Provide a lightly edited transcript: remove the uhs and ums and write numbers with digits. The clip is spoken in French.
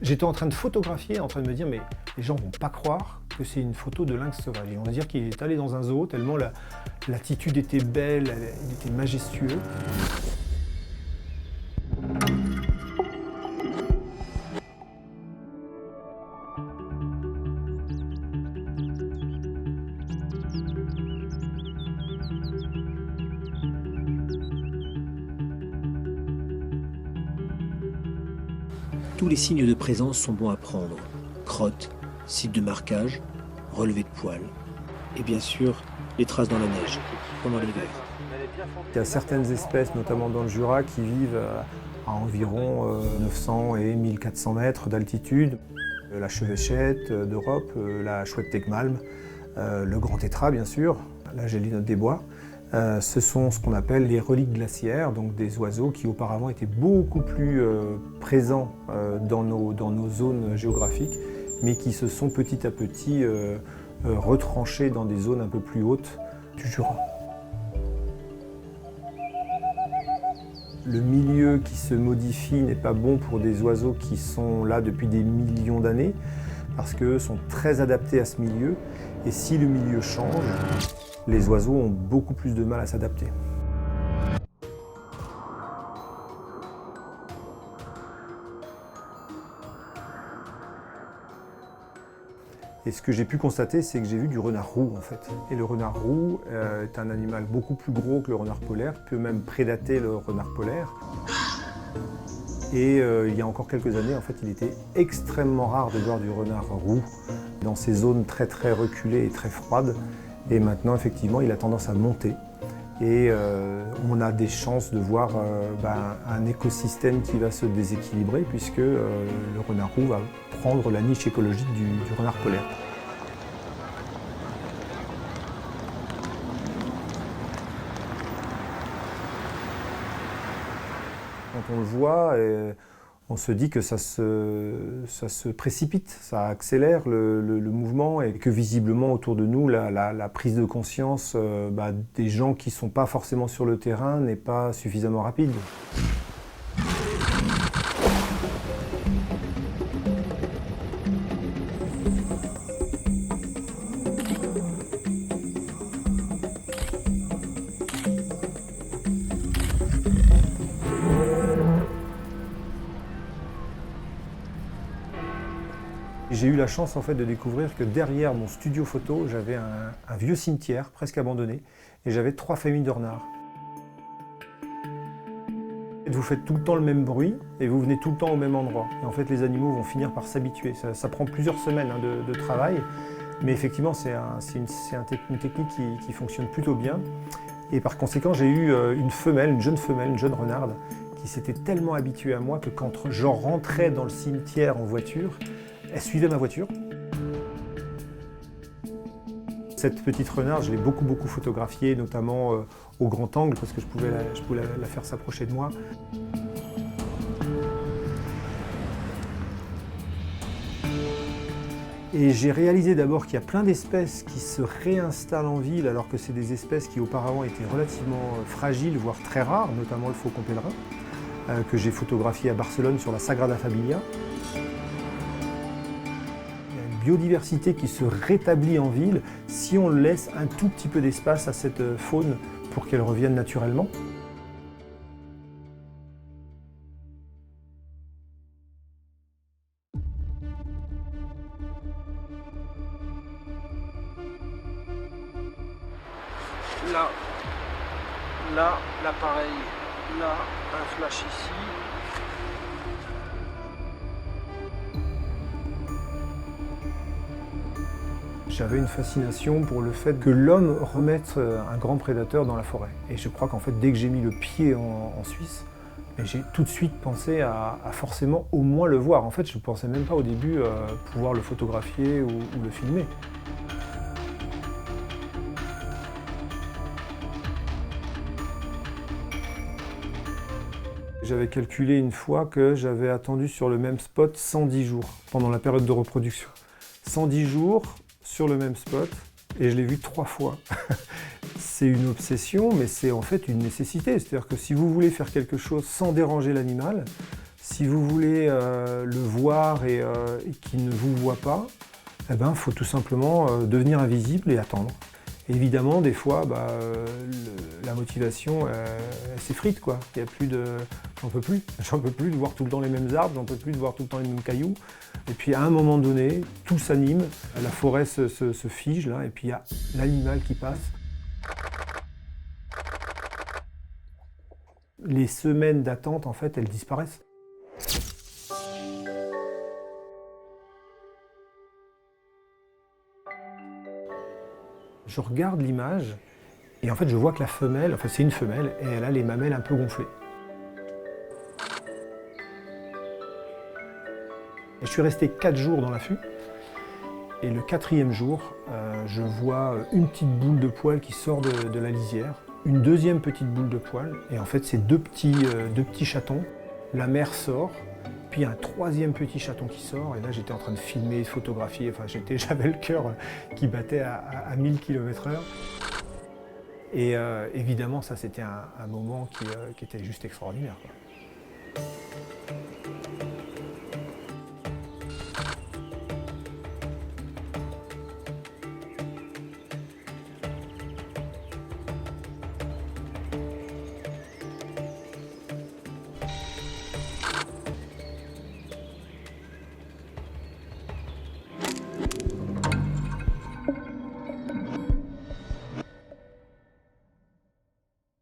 J'étais en train de photographier, en train de me dire mais les gens vont pas croire que c'est une photo de lynx sauvage. Ils vont se dire qu'il est allé dans un zoo tellement l'attitude était belle, il était majestueux. Tous les signes de présence sont bons à prendre. Crottes, sites de marquage, relevés de poils. Et bien sûr, les traces dans la neige, pendant l'hiver. Il y a certaines espèces, notamment dans le Jura, qui vivent à environ 900 et 1400 mètres d'altitude. La chevêchette d'Europe, la chouette tegmalm, le grand tétras bien sûr, la gélinote des bois. Ce sont ce qu'on appelle les reliques glaciaires, donc des oiseaux qui auparavant étaient beaucoup plus présents dans nos zones géographiques, mais qui se sont petit à petit retranchés dans des zones un peu plus hautes du Jura. Le milieu qui se modifie n'est pas bon pour des oiseaux qui sont là depuis des millions d'années, parce qu'eux sont très adaptés à ce milieu, et si le milieu change, les oiseaux ont beaucoup plus de mal à s'adapter. Et ce que j'ai pu constater, c'est que j'ai vu du renard roux en fait. Et le renard roux est un animal beaucoup plus gros que le renard polaire, peut même prédater le renard polaire. Et il y a encore quelques années, en fait, il était extrêmement rare de voir du renard roux dans ces zones très très reculées et très froides. Et maintenant, effectivement, il a tendance à monter. Et on a des chances de voir un écosystème qui va se déséquilibrer puisque le renard roux va prendre la niche écologique du renard polaire. Quand on le voit, on se dit que ça se précipite, ça accélère le mouvement et que visiblement autour de nous, la prise de conscience des gens qui ne sont pas forcément sur le terrain n'est pas suffisamment rapide. J'ai eu la chance en fait de découvrir que derrière mon studio photo, j'avais un vieux cimetière presque abandonné et j'avais 3 familles de renards. Vous faites tout le temps le même bruit et vous venez tout le temps au même endroit. Et en fait, les animaux vont finir par s'habituer. Ça prend plusieurs semaines de travail, mais effectivement, c'est une technique qui fonctionne plutôt bien. Et par conséquent, j'ai eu une jeune renarde, qui s'était tellement habituée à moi que quand j'en rentrais dans le cimetière en voiture, elle suivait ma voiture. Cette petite renarde, je l'ai beaucoup photographiée, notamment au grand angle, parce que je pouvais la faire s'approcher de moi. Et j'ai réalisé d'abord qu'il y a plein d'espèces qui se réinstallent en ville, alors que c'est des espèces qui auparavant étaient relativement fragiles, voire très rares, notamment le faucon pèlerin, que j'ai photographié à Barcelone sur la Sagrada Familia. Biodiversité qui se rétablit en ville si on laisse un tout petit peu d'espace à cette faune pour qu'elle revienne naturellement. Là, l'appareil, là, un flash ici. J'avais une fascination pour le fait que l'homme remette un grand prédateur dans la forêt. Et je crois qu'en fait, dès que j'ai mis le pied en Suisse, j'ai tout de suite pensé à forcément au moins le voir. En fait, je ne pensais même pas au début pouvoir le photographier ou le filmer. J'avais calculé une fois que j'avais attendu sur le même spot 110 jours pendant la période de reproduction. 110 jours sur le même spot et je l'ai vu 3 fois. C'est une obsession, mais c'est en fait une nécessité. C'est-à-dire que si vous voulez faire quelque chose sans déranger l'animal, Si vous voulez le voir et qu'il ne vous voit pas, eh ben, faut tout simplement devenir invisible et attendre. Évidemment, des fois, la motivation, elle s'effrite, quoi. Il y a plus de... J'en peux plus. J'en peux plus de voir tout le temps les mêmes arbres, j'en peux plus de voir tout le temps les mêmes cailloux. Et puis à un moment donné, tout s'anime, la forêt se fige, là, et puis il y a l'animal qui passe. Les semaines d'attente, en fait, elles disparaissent. Je regarde l'image et en fait je vois que la femelle, enfin c'est une femelle, et elle a les mamelles un peu gonflées. Et je suis resté 4 jours dans l'affût et le 4e jour, je vois une petite boule de poil qui sort de la lisière, une deuxième petite boule de poil et en fait c'est deux petits chatons. La mère sort, puis un 3e petit chaton qui sort et là j'étais en train de filmer, de photographier, enfin j'avais le cœur qui battait à 1000 km/h. Et évidemment ça c'était un moment qui était juste extraordinaire, quoi.